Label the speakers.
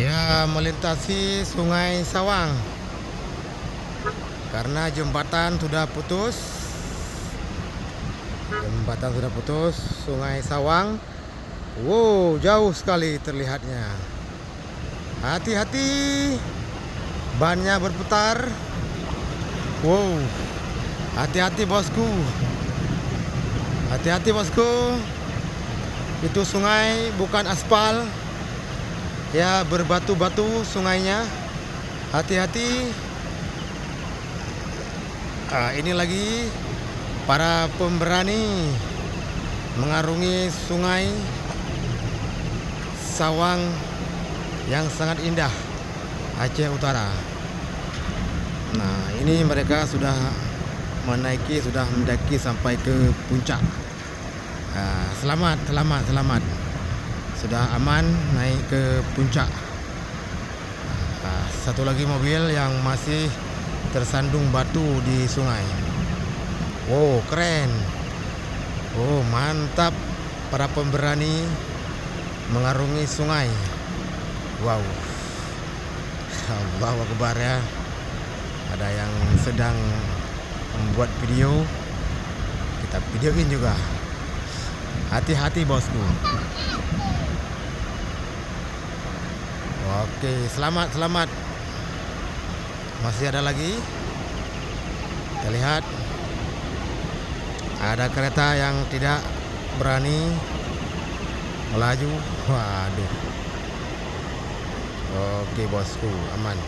Speaker 1: Ya, melintasi Sungai Sawang karena jembatan sudah putus. Jembatan sudah putus, Sungai Sawang. Wow, jauh sekali terlihatnya. Hati-hati, bannya berputar. Wow, hati-hati bosku. Hati-hati bosku. Itu sungai bukan aspal. Ya, berbatu-batu sungainya. Hati-hati. Ini lagi para pemberani mengarungi Sungai Sawang yang sangat indah, Aceh Utara. Nah, ini mereka sudah mendaki sampai ke puncak. Selamat. Sudah aman naik ke puncak. Satu lagi mobil yang masih tersandung batu di sungai. Oh, keren. Oh, mantap para pemberani mengarungi sungai. Wow. Allahu Akbar ya. Ada yang sedang membuat video. Kita videoin juga. Hati-hati bosku. Oke, selamat. Masih ada lagi. Kita lihat. Ada kereta yang tidak berani melaju. Waduh. Oke bosku, aman.